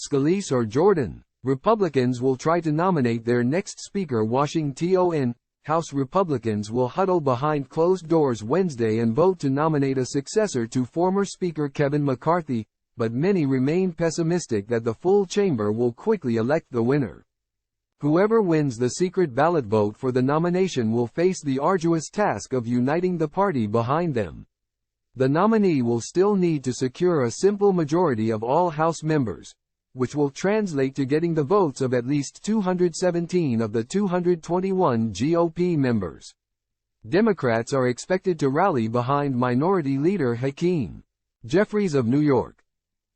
Scalise or Jordan. Republicans will try to nominate their next speaker. Washington. House Republicans will huddle behind closed doors Wednesday and vote to nominate a successor to former Speaker Kevin McCarthy, but many remain pessimistic that the full chamber will quickly elect the winner. Whoever wins the secret ballot vote for the nomination will face the arduous task of uniting the party behind them. The nominee will still need to secure a simple majority of all House members, which will translate to getting the votes of at least 217 of the 221 GOP members. Democrats are expected to rally behind Minority Leader Hakeem. Jeffries of New York.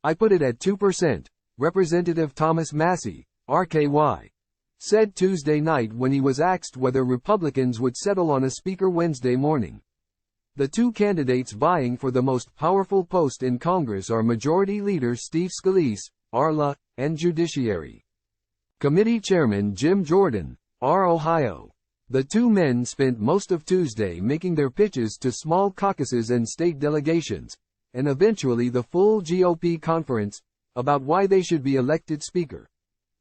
I put it at 2%, Representative Thomas Massie, RKY, said Tuesday night when he was asked whether Republicans would settle on a speaker Wednesday morning. The two candidates vying for the most powerful post in Congress are Majority Leader Steve Scalise, RLA, and Judiciary Committee Chairman Jim Jordan, Ohio. The two men spent most of Tuesday making their pitches to small caucuses and state delegations, and eventually the full GOP conference, about why they should be elected Speaker.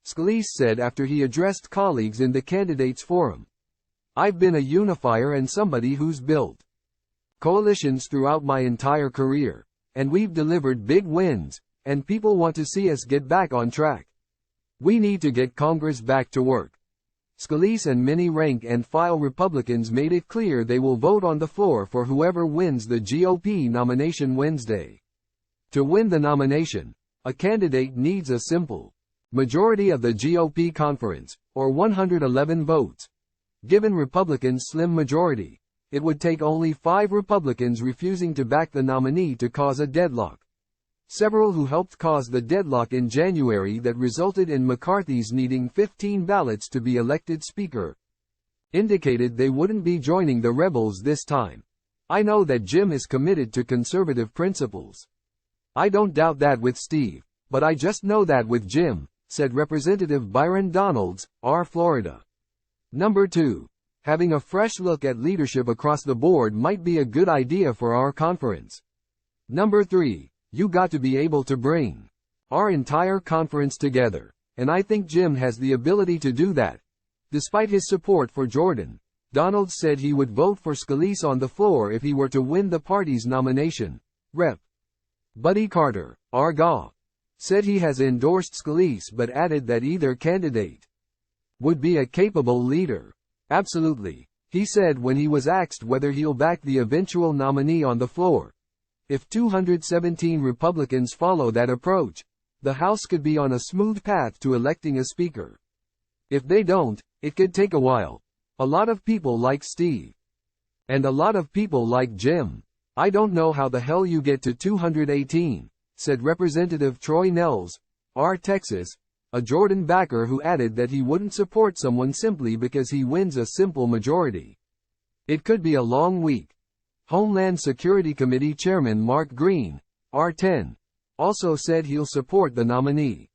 Scalise said after he addressed colleagues in the candidates forum, "I've been a unifier and somebody who's built coalitions throughout my entire career, and we've delivered big wins, and people want to see us get back on track. We need to get Congress back to work." Scalise and many rank-and-file Republicans made it clear they will vote on the floor for whoever wins the GOP nomination Wednesday. To win the nomination, a candidate needs a simple majority of the GOP conference, or 111 votes. Given Republicans' slim majority, it would take only 5 Republicans refusing to back the nominee to cause a deadlock. Several who helped cause the deadlock in January that resulted in McCarthy's needing 15 ballots to be elected Speaker indicated they wouldn't be joining the rebels this time. "I know that Jim is committed to conservative principles. I don't doubt that with Steve, but I just know that with Jim," said Representative Byron Donalds, Florida. Number 2. Having a fresh look at leadership across the board might be a good idea for our conference. Number 3. You got to be able to bring our entire conference together, and I think Jim has the ability to do that. Despite his support for Jordan, Donalds said he would vote for Scalise on the floor if he were to win the party's nomination. Rep. Buddy Carter, Arkansas, said he has endorsed Scalise but added that either candidate would be a capable leader. "Absolutely," he said when he was asked whether he'll back the eventual nominee on the floor. "If 217 Republicans follow that approach, the House could be on a smooth path to electing a speaker. If they don't, it could take a while. A lot of people like Steve. And a lot of people like Jim. I don't know how the hell you get to 218, said Representative Troy Nehls, Texas, a Jordan backer who added that he wouldn't support someone simply because he wins a simple majority. "It could be a long week." Homeland Security Committee Chairman Mark Green, R10, also said he'll support the nominee.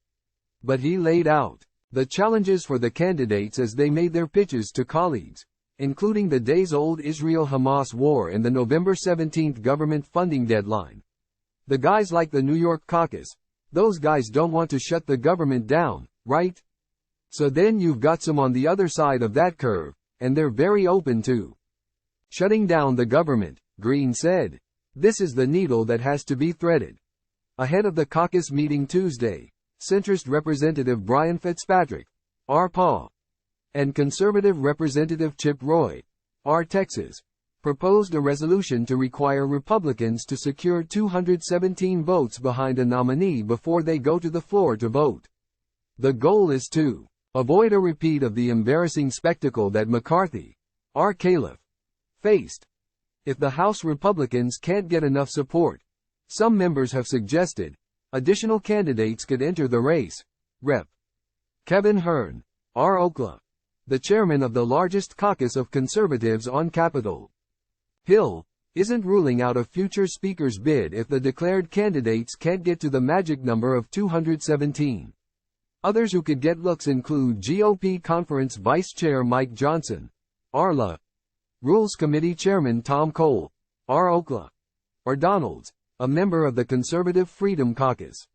But he laid out the challenges for the candidates as they made their pitches to colleagues, including the days-old Israel-Hamas war and the November 17 government funding deadline. "The guys like the New York caucus, those guys don't want to shut the government down, right? So then you've got some on the other side of that curve, and they're very open to shutting down the government," Green said. "This is the needle that has to be threaded." Ahead of the caucus meeting Tuesday, centrist Representative Brian Fitzpatrick, PAW, and conservative Representative Chip Roy, Texas, proposed a resolution to require Republicans to secure 217 votes behind a nominee before they go to the floor to vote. The goal is to avoid a repeat of the embarrassing spectacle that McCarthy, Caliph, faced. If the House Republicans can't get enough support, some members have suggested additional candidates could enter the race. Rep. Kevin Hearn, Oklahoma, the chairman of the largest caucus of conservatives on Capitol Hill, isn't ruling out a future speaker's bid if the declared candidates can't get to the magic number of 217. Others who could get looks include GOP Conference Vice Chair Mike Johnson, RLA, Rules Committee Chairman Tom Cole, Oklahoma, or Donalds, a member of the Conservative Freedom Caucus.